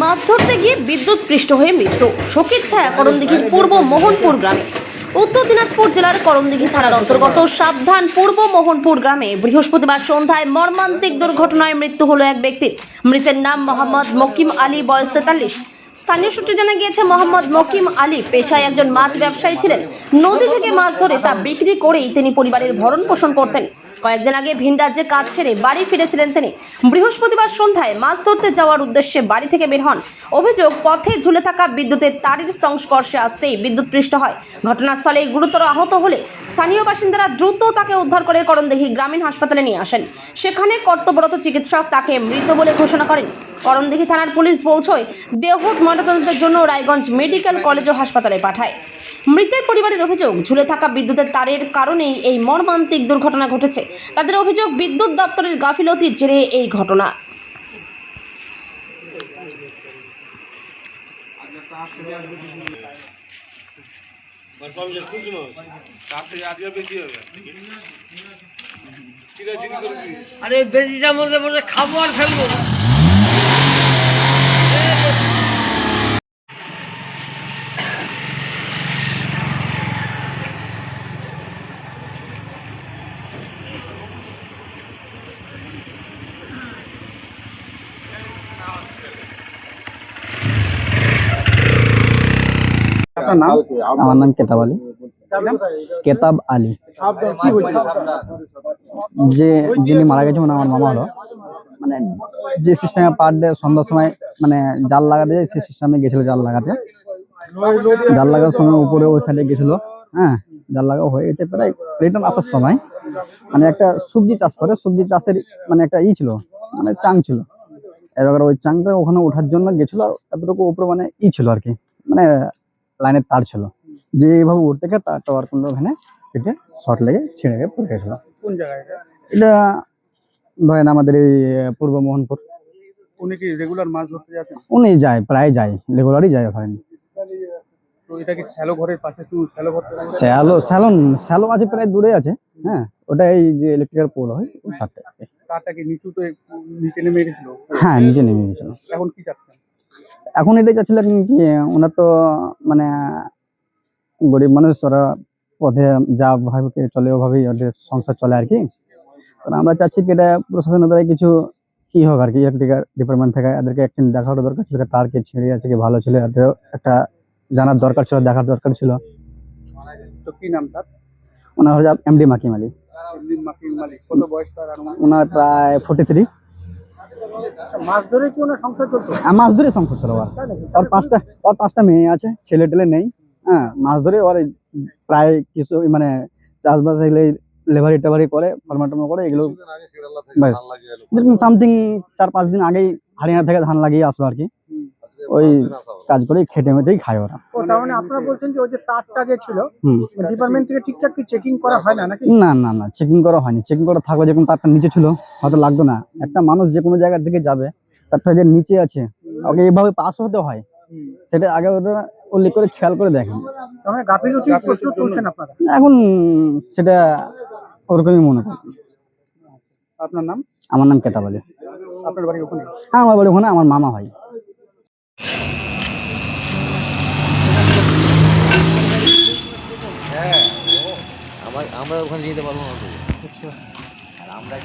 মাছ ধরতে গিয়ে বিদ্যুৎপৃষ্ট হয়ে মৃত্যু। শোকের ছায়া করণদিঘির পূর্ব মোহনপুর গ্রামে। উত্তর দিনাজপুর জেলার করণদিঘি থানার অন্তর্গত সাবধান পূর্ব মোহনপুর গ্রামে বৃহস্পতিবার সন্ধ্যায় মর্মান্তিক দুর্ঘটনায় মৃত্যু হলো এক ব্যক্তির। মৃতের নাম মোহাম্মদ মকিম আলী, বয়স 43। স্থানীয় সূত্রে জানা গিয়েছে, মোহাম্মদ মকিম আলী পেশায় একজন মাছ ব্যবসায়ী ছিলেন। নদী থেকে মাছ ধরে তা বিক্রি করেই তিনি পরিবারের ভরণ পোষণ করতেন। কয়েকদিন আগে ভিন রাজ্যে কাজ সেরে বাড়ি ফিরেছিলেন তিনি। বৃহস্পতিবার সন্ধ্যায় মাছ ধরতে যাওয়ার উদ্দেশ্যে বাড়ি থেকে বের হন। অভিযোগ, পথে ঝুলে থাকা বিদ্যুতের তারের সংস্পর্শে আসতেই বিদ্যুৎপৃষ্ট হয়। ঘটনাস্থলে গুরুতর আহত হলে স্থানীয় বাসিন্দারা দ্রুত তাকে উদ্ধার করে করণদিঘি গ্রামীণ হাসপাতালে নিয়ে আসেন। সেখানে কর্তব্যরত চিকিৎসক তাকে মৃত বলে ঘোষণা করেন। করণদিঘি থানার পুলিশ পৌঁছয় দেহ ময়নাতদন্তের জন্য রায়গঞ্জ মেডিকেল কলেজ ও হাসপাতালে পাঠায়। মৃতের পরিবারের অভিযোগ, ঝুলে থাকা বিদ্যুতের তারের কারণেই এই মর্মান্তিক দুর্ঘটনা ঘটেছে। তাদের অভিযোগ, বিদ্যুৎ দপ্তরের গাফিলতির জেরে এই ঘটনা। আরে বেশিটার মধ্যে বসে খাবো আর ফেলবো। আপনার নাম? আমার নাম কেতাব আলী। কেতাব আলী। কি হয়েছে? যে যিনি মারা গেছে মানে আমার মামা হলো। মানে যে সিস্টেমে পার ডে সন্ধ্যার সময় মানে জাল লাগাতে যায়, সেই সিস্টেমে গেছিল জাল লাগাতে। জাল লাগার সময় উপরে ওই সাইডে গেছিল। হ্যাঁ, জাল লাগা হয়ে গেছে। প্রায় রিটার্ন আসার সময় মানে একটা সবজি চাষ করে, সবজি চাষের মানে একটা ছিল, মানে চাং ছিল। এবার ওই চাংটা ওখানে ওঠার জন্য গেছিল। এতটুকু উপরে মানে ছিল আর কি, মানে লাইনের তার ছিল। যে এইভাবে উঠতে গিয়ে তারটা আর কোনো ওখানে কেটে শর্ট লেগে ছিঁড়ে গিয়ে পড়ে গেছিল। কোন জায়গায়? এটা ধরেন আমাদের এই পূর্ব মোহনপুর। উনি কি রেগুলার মাছ ধরতে যাচ্ছেন? উনি যায়, প্রায় যায়, রেগুলারই যায় ধরেন। তো এটা কি শ্যালো ঘরের পাশে? শ্যালো ঘর স্যালো আছে, প্রায় দূরে আছে। হ্যাঁ, ওটা এই যে ইলেকট্রিক্যাল পোল হয় ওটাতে। তারটা কি নিচুতে নিচে নেমে গেছিল? হ্যাঁ, নিচে নেমে গেছিল। এখন কি চাচ্ছেন? এখন এটাই চাচ্ছিলাম কি, ওনার তো মানে গরিব মানুষ, ওরা পথে যা ভাবে চলে ওভাবেই ওদের সংসার চলে আর কি। কারণ আমরা চাচ্ছি কি এটা প্রশাসনের দ্বারা কিছু কি হোক আর কি, ইলেকট্রিক্যাল ডিপার্টমেন্ট থেকে এদেরকে একদিন দেখার দরকার ছিল। তার কে ছিঁড়ে আছে কি ভালো ছিল, এদের একটা জানার দরকার ছিল, দেখার দরকার ছিল। তো কি নাম তার? ওনার হচ্ছে এমডি মাকিম আলী। মাকিম মালিক। কত বয়স তার? ওনার প্রায় 43। মাছ ধরে কি ওনার সংসার চলতো? মাছ ধরে সংসার চলো। ওর পাঁচটা মেয়ে আছে, ছেলে টেলে নেই। হ্যাঁ, মাছ ধরে ওর প্রায় কিছু মানে চাষবাস এগুলো লেবারি টেবারি করে, ফার্মা টার্মা করে এগুলো। ব্যাস সামথিং 4-5 দিন আগেই হরিয়ানা থেকে ধান লাগিয়ে আসলো আর কি। ওই কাজ করে খেটে মেটেই খায় ওরা। তার মানে আপনারা বলছেন যে ওই যে তারটা যে ছিল ডিপার্টমেন্ট থেকে ঠিকঠাক কি চেকিং করা হয় না নাকি? না, চেকিং করা হয়নি। চেকিং করা থাকলে যখন তারটা নিচে ছিল হয়তো লাগতো না। একটা মানুষ যে কোনো জায়গা থেকে যাবে, তারটা যে নিচে আছে ওকে এইভাবে পাস হতে হয়, সেটা আগে ওরা উল্লেখ করে খেয়াল করে দেখেন। গাফিলতির প্রশ্ন তুলছেন আপনারা? এখন সেটা ওরকমই মনে করি। আপনার নাম? আমার নাম কেতাব আলী। আপনার বাড়ি ওখানে? হ্যাঁ, আমার বাড়ি ওখানে, আমার মামা হয়। হ্যাঁ, আমরা ওখানে যেতে পারবো না তো। আর আমরা